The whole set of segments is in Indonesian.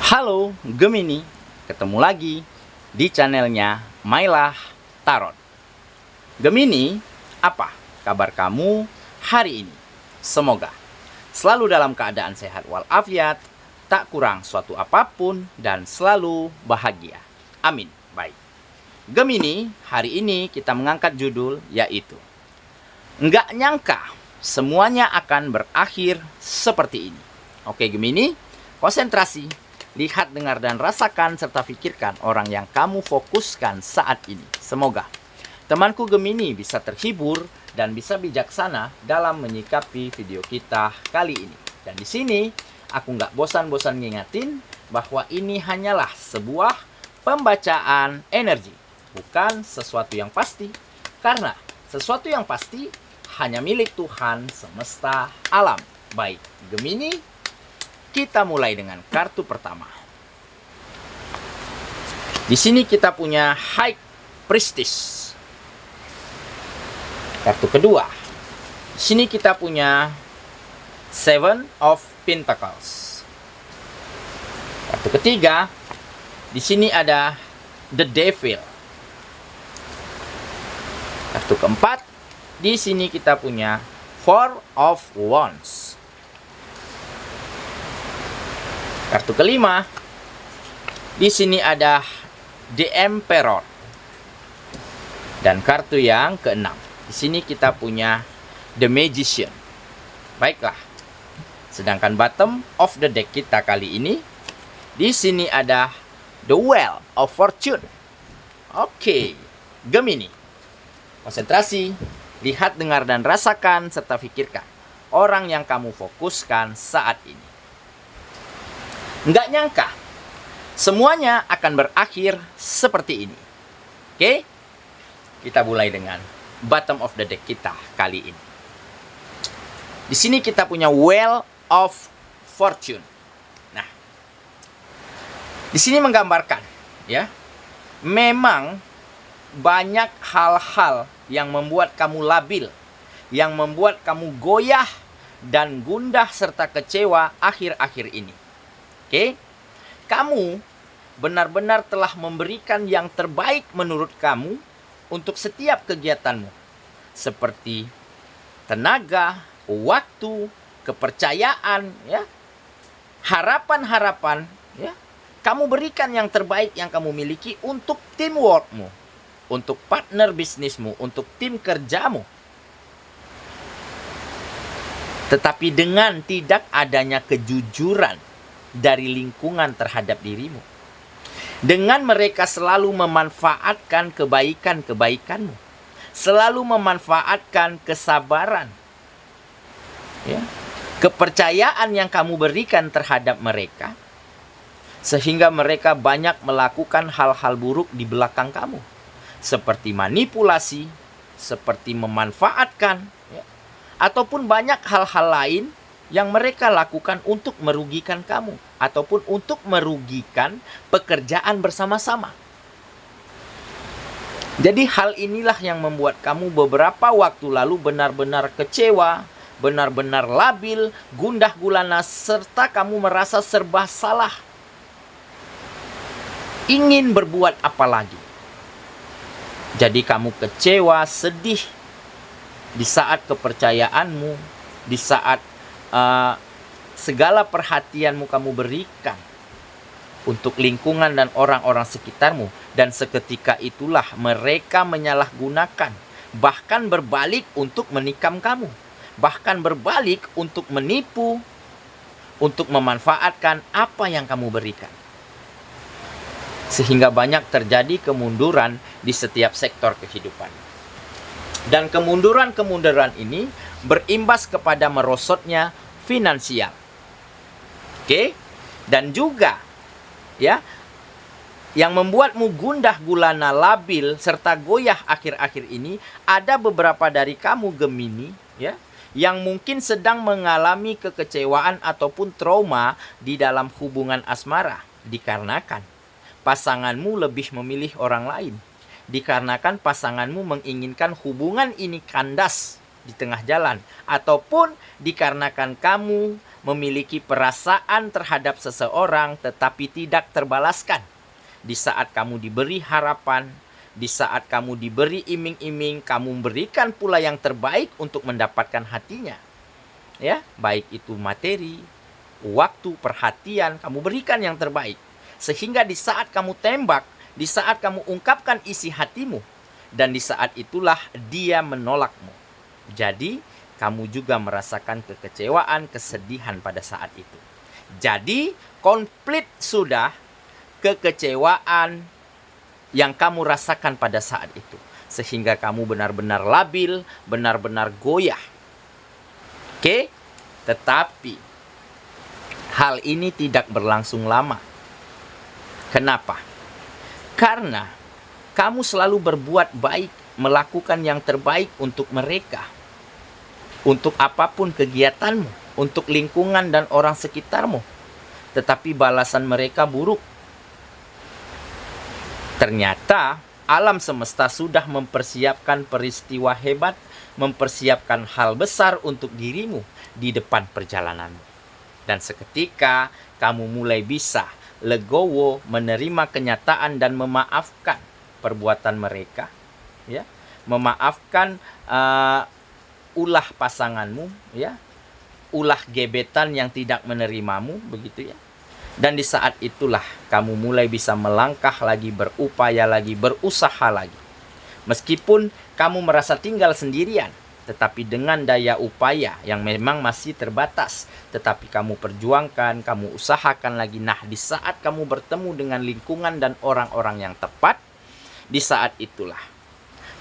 Halo Gemini, ketemu lagi di channelnya Mailah Tarot. Gemini, apa kabar kamu hari ini? Semoga selalu dalam keadaan sehat walafiat, tak kurang suatu apapun, dan selalu bahagia. Amin. Baik. Gemini, hari ini kita mengangkat judul yaitu nggak nyangka semuanya akan berakhir seperti ini. Oke Gemini, konsentrasi. Lihat, dengar, dan rasakan serta pikirkan orang yang kamu fokuskan saat ini. Semoga temanku Gemini bisa terhibur dan bisa bijaksana dalam menyikapi video kita kali ini. Dan di sini aku nggak bosan-bosan ngingetin bahwa ini hanyalah sebuah pembacaan energi, bukan sesuatu yang pasti. Karena sesuatu yang pasti hanya milik Tuhan semesta alam. Baik, Gemini, kita mulai dengan kartu pertama. Di sini kita punya High Priestess. Kartu kedua. Di sini kita punya Seven of Pentacles. Kartu ketiga. Di sini ada The Devil. Kartu keempat. Di sini kita punya Four of Wands. Kartu kelima, di sini ada The Emperor. Dan kartu yang keenam, di sini kita punya The Magician. Baiklah. Sedangkan bottom of the deck kita kali ini, di sini ada The Wheel of Fortune. Oke, Gemini. Konsentrasi, lihat, dengar, dan rasakan serta pikirkan orang yang kamu fokuskan saat ini. Nggak nyangka semuanya akan berakhir seperti ini. Oke, kita mulai dengan bottom of the deck kita kali ini. Di sini kita punya Wheel of Fortune. Nah, di sini menggambarkan, ya, memang banyak hal-hal yang membuat kamu labil, yang membuat kamu goyah dan gundah serta kecewa akhir-akhir ini. Oke, kamu benar-benar telah memberikan yang terbaik menurut kamu untuk setiap kegiatanmu. Seperti tenaga, waktu, kepercayaan, ya, harapan-harapan, ya. Kamu berikan yang terbaik yang kamu miliki untuk teamworkmu, untuk partner bisnismu, untuk tim kerjamu. Tetapi dengan tidak adanya kejujuran dari lingkungan terhadap dirimu, dengan mereka selalu memanfaatkan kebaikan-kebaikanmu, selalu memanfaatkan kesabaran, ya, kepercayaan yang kamu berikan terhadap mereka, sehingga mereka banyak melakukan hal-hal buruk di belakang kamu, seperti manipulasi, seperti memanfaatkan, ya, ataupun banyak hal-hal lain yang mereka lakukan untuk merugikan kamu, ataupun untuk merugikan pekerjaan bersama-sama. Jadi hal inilah yang membuat kamu beberapa waktu lalu benar-benar kecewa, benar-benar labil, gundah gulana, serta kamu merasa serba salah. Ingin berbuat apa lagi? Jadi kamu kecewa, sedih di saat kepercayaanmu, di saat segala perhatianmu kamu berikan untuk lingkungan dan orang-orang sekitarmu, dan seketika itulah mereka menyalahgunakan, bahkan berbalik untuk menikam kamu, bahkan berbalik untuk menipu, untuk memanfaatkan apa yang kamu berikan, sehingga banyak terjadi kemunduran di setiap sektor kehidupan. Dan kemunduran-kemunduran ini berimbas kepada merosotnya finansial. Oke? Dan juga, ya, yang membuatmu gundah gulana, labil, serta goyah akhir-akhir ini, ada beberapa dari kamu Gemini, ya, yang mungkin sedang mengalami kekecewaan ataupun trauma di dalam hubungan asmara, dikarenakan pasanganmu lebih memilih orang lain, dikarenakan pasanganmu menginginkan hubungan ini kandas di tengah jalan, ataupun dikarenakan kamu memiliki perasaan terhadap seseorang tetapi tidak terbalaskan. Di saat kamu diberi harapan, di saat kamu diberi iming-iming, kamu berikan pula yang terbaik untuk mendapatkan hatinya. Ya, baik itu materi, waktu, perhatian, kamu berikan yang terbaik. Sehingga di saat kamu tembak, di saat kamu ungkapkan isi hatimu, dan di saat itulah dia menolakmu. Jadi, kamu juga merasakan kekecewaan, kesedihan pada saat itu. Jadi, konflik sudah kekecewaan yang kamu rasakan pada saat itu. Sehingga kamu benar-benar labil, benar-benar goyah. Oke? Tetapi, hal ini tidak berlangsung lama. Kenapa? Karena kamu selalu berbuat baik, melakukan yang terbaik untuk mereka. Untuk apapun kegiatanmu, untuk lingkungan dan orang sekitarmu. Tetapi balasan mereka buruk. Ternyata alam semesta sudah mempersiapkan peristiwa hebat, mempersiapkan hal besar untuk dirimu di depan perjalananmu. Dan seketika kamu mulai bisa legowo, menerima kenyataan dan memaafkan perbuatan mereka, ya, memaafkan ulah pasanganmu, ya, ulah gebetan yang tidak menerimamu, begitu ya. Dan di saat itulah kamu mulai bisa melangkah lagi, berupaya lagi, berusaha lagi. Meskipun kamu merasa tinggal sendirian, tetapi dengan daya upaya yang memang masih terbatas, tetapi kamu perjuangkan, kamu usahakan lagi. Nah, di saat kamu bertemu dengan lingkungan dan orang-orang yang tepat, di saat itulah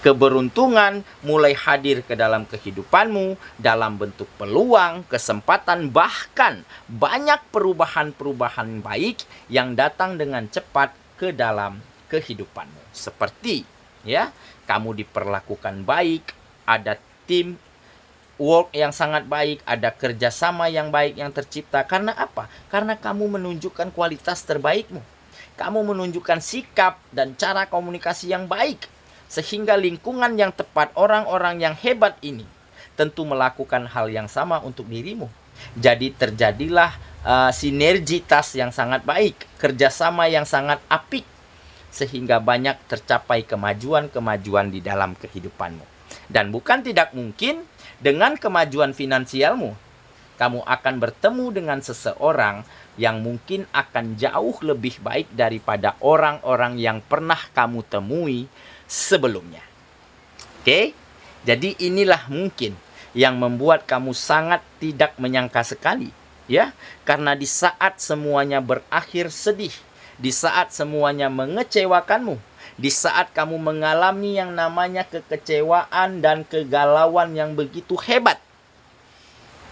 keberuntungan mulai hadir ke dalam kehidupanmu dalam bentuk peluang, kesempatan, bahkan banyak perubahan-perubahan baik yang datang dengan cepat ke dalam kehidupanmu. Seperti, ya, kamu diperlakukan baik, ada tim work yang sangat baik, ada kerjasama yang baik yang tercipta. Karena apa? Karena kamu menunjukkan kualitas terbaikmu. Kamu menunjukkan sikap dan cara komunikasi yang baik. Sehingga lingkungan yang tepat, orang-orang yang hebat ini tentu melakukan hal yang sama untuk dirimu. Jadi terjadilah sinergitas yang sangat baik, kerjasama yang sangat apik. Sehingga banyak tercapai kemajuan-kemajuan di dalam kehidupanmu. Dan bukan tidak mungkin dengan kemajuan finansialmu, kamu akan bertemu dengan seseorang yang mungkin akan jauh lebih baik daripada orang-orang yang pernah kamu temui sebelumnya. Oke? Jadi inilah mungkin yang membuat kamu sangat tidak menyangka sekali, ya, karena di saat semuanya berakhir sedih, di saat semuanya mengecewakanmu, di saat kamu mengalami yang namanya kekecewaan dan kegalauan yang begitu hebat,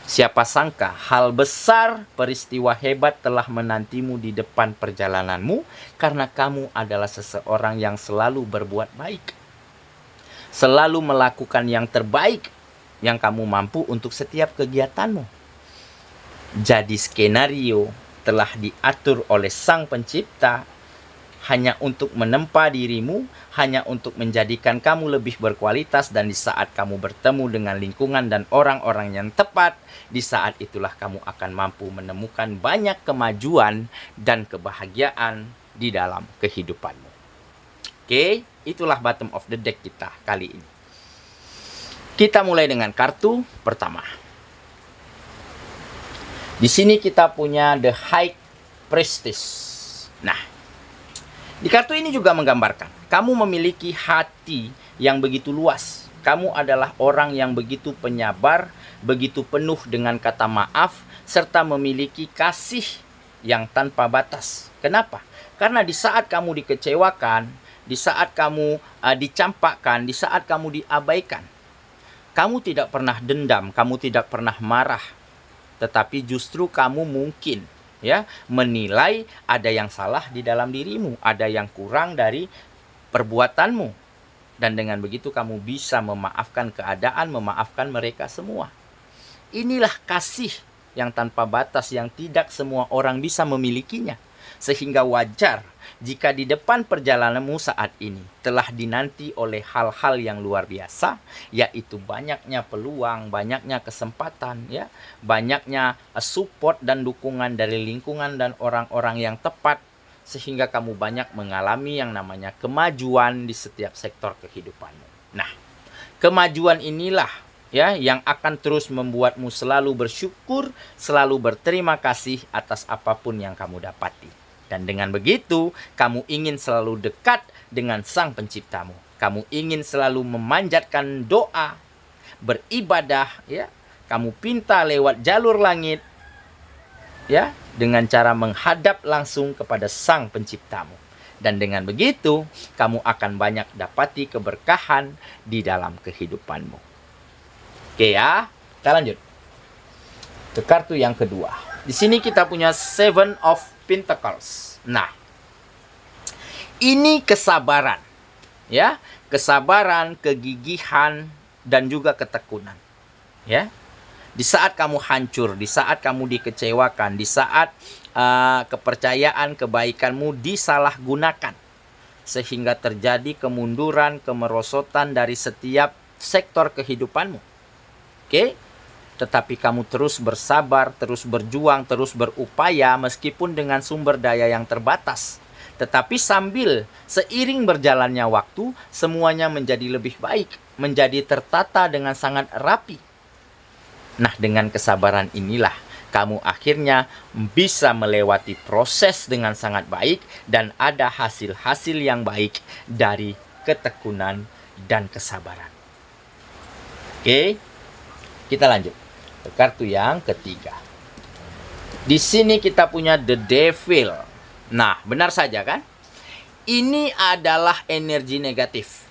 siapa sangka hal besar, peristiwa hebat telah menantimu di depan perjalananmu, karena kamu adalah seseorang yang selalu berbuat baik, selalu melakukan yang terbaik yang kamu mampu untuk setiap kegiatanmu. Jadi skenario telah diatur oleh Sang Pencipta hanya untuk menempa dirimu, hanya untuk menjadikan kamu lebih berkualitas. Dan di saat kamu bertemu dengan lingkungan dan orang-orang yang tepat, di saat itulah kamu akan mampu menemukan banyak kemajuan dan kebahagiaan di dalam kehidupanmu. Oke, itulah bottom of the deck kita kali ini. Kita mulai dengan kartu pertama. Di sini kita punya The High Priestess. Nah, di kartu ini juga menggambarkan kamu memiliki hati yang begitu luas. Kamu adalah orang yang begitu penyabar, begitu penuh dengan kata maaf, serta memiliki kasih yang tanpa batas. Kenapa? Karena di saat kamu dikecewakan, di saat kamu dicampakkan, di saat kamu diabaikan, kamu tidak pernah dendam, kamu tidak pernah marah. Tetapi justru kamu mungkin, ya, menilai ada yang salah di dalam dirimu, ada yang kurang dari perbuatanmu. Dan dengan begitu kamu bisa memaafkan keadaan, memaafkan mereka semua. Inilah kasih yang tanpa batas yang tidak semua orang bisa memilikinya. Sehingga wajar jika di depan perjalananmu saat ini telah dinanti oleh hal-hal yang luar biasa, yaitu banyaknya peluang, banyaknya kesempatan, ya, banyaknya support dan dukungan dari lingkungan dan orang-orang yang tepat, sehingga kamu banyak mengalami yang namanya kemajuan di setiap sektor kehidupanmu. Nah, kemajuan inilah ya yang akan terus membuatmu selalu bersyukur, selalu berterima kasih atas apapun yang kamu dapati. Dan dengan begitu, kamu ingin selalu dekat dengan Sang Penciptamu. Kamu ingin selalu memanjatkan doa, beribadah, ya. Kamu pinta lewat jalur langit, ya, dengan cara menghadap langsung kepada Sang Penciptamu. Dan dengan begitu, kamu akan banyak dapati keberkahan di dalam kehidupanmu. Oke ya, kita lanjut ke kartu yang kedua. Di sini kita punya Seven of Pentacles. Nah, ini kesabaran, ya, kesabaran, kegigihan, dan juga ketekunan, ya. Di saat kamu hancur, di saat kamu dikecewakan, di saat kepercayaan kebaikanmu disalahgunakan, sehingga terjadi kemunduran, kemerosotan dari setiap sektor kehidupanmu. Oke? Tetapi kamu terus bersabar, terus berjuang, terus berupaya meskipun dengan sumber daya yang terbatas. Tetapi sambil seiring berjalannya waktu, semuanya menjadi lebih baik, menjadi tertata dengan sangat rapi. Nah, dengan kesabaran inilah kamu akhirnya bisa melewati proses dengan sangat baik dan ada hasil-hasil yang baik dari ketekunan dan kesabaran. Oke, kita lanjut ke kartu yang ketiga. Di sini kita punya The Devil. Nah, benar saja kan? Ini adalah energi negatif.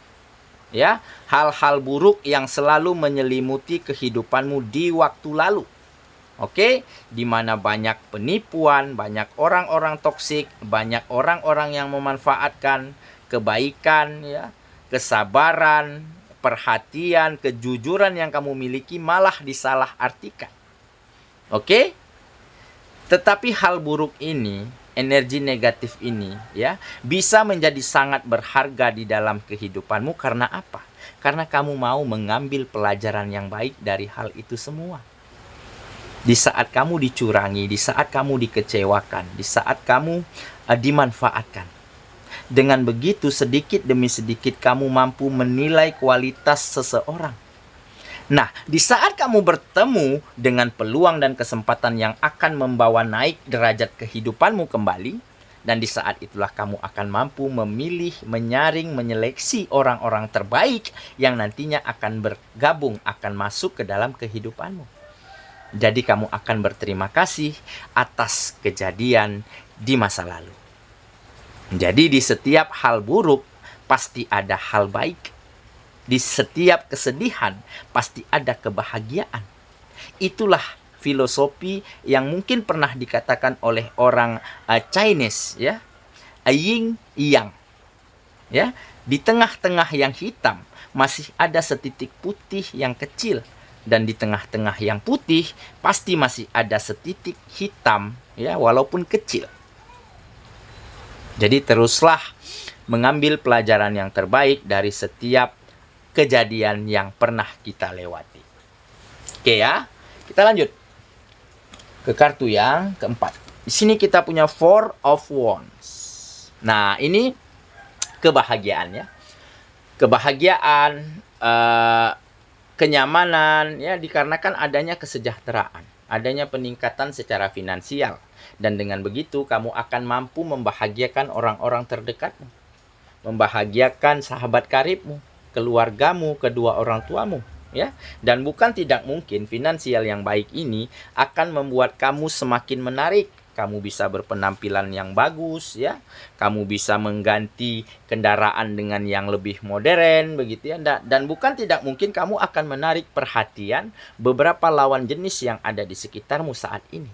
Ya, hal-hal buruk yang selalu menyelimuti kehidupanmu di waktu lalu. Oke, di mana banyak penipuan, banyak orang-orang toksik, banyak orang-orang yang memanfaatkan kebaikan, ya, kesabaran, perhatian, kejujuran yang kamu miliki malah disalahartikan. Oke? Tetapi hal buruk ini, energi negatif ini, ya, bisa menjadi sangat berharga di dalam kehidupanmu karena apa? Karena kamu mau mengambil pelajaran yang baik dari hal itu semua. Di saat kamu dicurangi, di saat kamu dikecewakan, di saat kamu dimanfaatkan. Dengan begitu, sedikit demi sedikit kamu mampu menilai kualitas seseorang. Nah, di saat kamu bertemu dengan peluang dan kesempatan yang akan membawa naik derajat kehidupanmu kembali, dan di saat itulah kamu akan mampu memilih, menyaring, menyeleksi orang-orang terbaik yang nantinya akan bergabung, akan masuk ke dalam kehidupanmu. Jadi kamu akan berterima kasih atas kejadian di masa lalu. Jadi di setiap hal buruk pasti ada hal baik. Di setiap kesedihan pasti ada kebahagiaan. Itulah filosofi yang mungkin pernah dikatakan oleh orang Chinese, ya, yin yang. Ya, di tengah-tengah yang hitam masih ada setitik putih yang kecil, dan di tengah-tengah yang putih pasti masih ada setitik hitam, ya, walaupun kecil. Jadi teruslah mengambil pelajaran yang terbaik dari setiap kejadian yang pernah kita lewati. Oke ya, kita lanjut ke kartu yang keempat. Di sini kita punya Four of Wands. Nah, ini kebahagiaan, ya. Kebahagiaan, kenyamanan, ya, dikarenakan adanya kesejahteraan, adanya peningkatan secara finansial. Dan dengan begitu kamu akan mampu membahagiakan orang-orang terdekatmu, membahagiakan sahabat karibmu, keluargamu, kedua orang tuamu, ya. Dan bukan tidak mungkin finansial yang baik ini akan membuat kamu semakin menarik. Kamu bisa berpenampilan yang bagus, ya. Kamu bisa mengganti kendaraan dengan yang lebih modern, begitu ya. Dan bukan tidak mungkin kamu akan menarik perhatian beberapa lawan jenis yang ada di sekitarmu saat ini.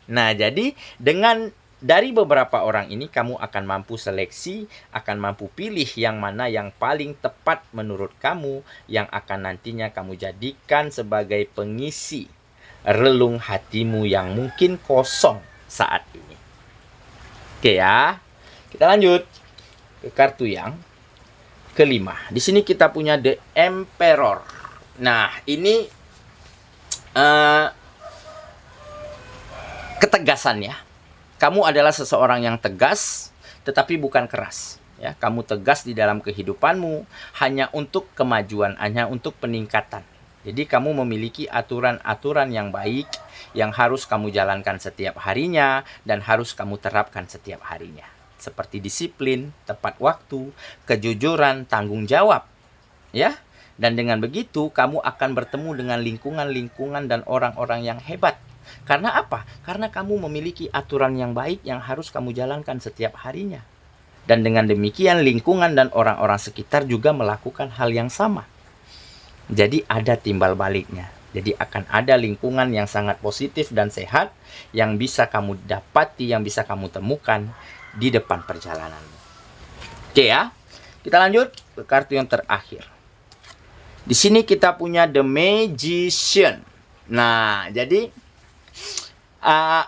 Nah, jadi dengan dari beberapa orang ini kamu akan mampu seleksi, akan mampu pilih yang mana yang paling tepat menurut kamu, yang akan nantinya kamu jadikan sebagai pengisi relung hatimu yang mungkin kosong saat ini. Oke ya. Kita lanjut ke kartu yang kelima. Di sini kita punya The Emperor. Nah, ini ketegasan ya. Kamu adalah seseorang yang tegas, tetapi bukan keras. Ya, kamu tegas di dalam kehidupanmu hanya untuk kemajuan, hanya untuk peningkatan. Jadi kamu memiliki aturan-aturan yang baik yang harus kamu jalankan setiap harinya dan harus kamu terapkan setiap harinya. Seperti disiplin, tepat waktu, kejujuran, tanggung jawab. Ya. Dan dengan begitu kamu akan bertemu dengan lingkungan-lingkungan dan orang-orang yang hebat. Karena apa? Karena kamu memiliki aturan yang baik yang harus kamu jalankan setiap harinya. Dan dengan demikian lingkungan dan orang-orang sekitar juga melakukan hal yang sama. Jadi ada timbal baliknya. Jadi akan ada lingkungan yang sangat positif dan sehat yang bisa kamu dapati, yang bisa kamu temukan di depan perjalananmu. Oke ya. Kita lanjut ke kartu yang terakhir. Di sini kita punya The Magician. Nah, jadi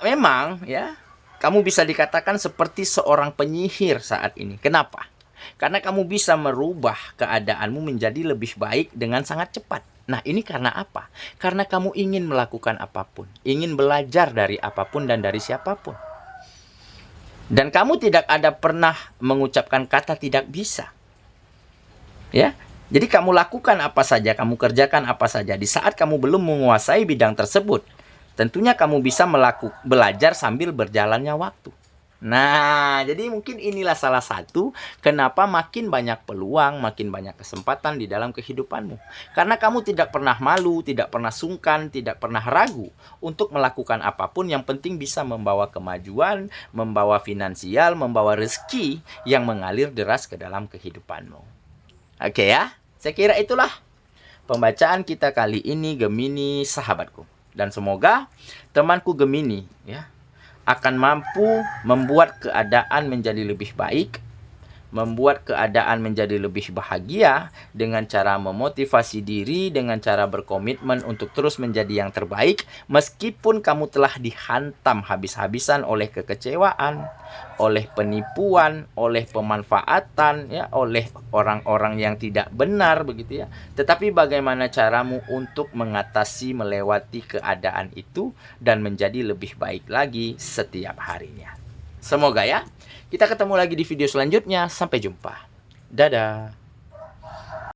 memang ya, kamu bisa dikatakan seperti seorang penyihir saat ini. Kenapa? Karena kamu bisa merubah keadaanmu menjadi lebih baik dengan sangat cepat. Nah, ini karena apa? Karena kamu ingin melakukan apapun. Ingin belajar dari apapun dan dari siapapun. Dan kamu tidak ada pernah mengucapkan kata tidak bisa. Ya, jadi kamu lakukan apa saja, kamu kerjakan apa saja. Di saat kamu belum menguasai bidang tersebut, tentunya kamu bisa belajar sambil berjalannya waktu. Nah, jadi mungkin inilah salah satu kenapa makin banyak peluang, makin banyak kesempatan di dalam kehidupanmu. Karena kamu tidak pernah malu, tidak pernah sungkan, tidak pernah ragu untuk melakukan apapun yang penting bisa membawa kemajuan, membawa finansial, membawa rezeki yang mengalir deras ke dalam kehidupanmu. Oke ya, saya kira itulah pembacaan kita kali ini Gemini sahabatku. Dan semoga temanku Gemini ya akan mampu membuat keadaan menjadi lebih baik, membuat keadaan menjadi lebih bahagia dengan cara memotivasi diri, dengan cara berkomitmen untuk terus menjadi yang terbaik meskipun kamu telah dihantam habis-habisan oleh kekecewaan, oleh penipuan, oleh pemanfaatan ya, oleh orang-orang yang tidak benar begitu ya. Tetapi bagaimana caramu untuk mengatasi, melewati keadaan itu dan menjadi lebih baik lagi setiap harinya. Semoga ya. Kita ketemu lagi di video selanjutnya. Sampai jumpa. Dadah.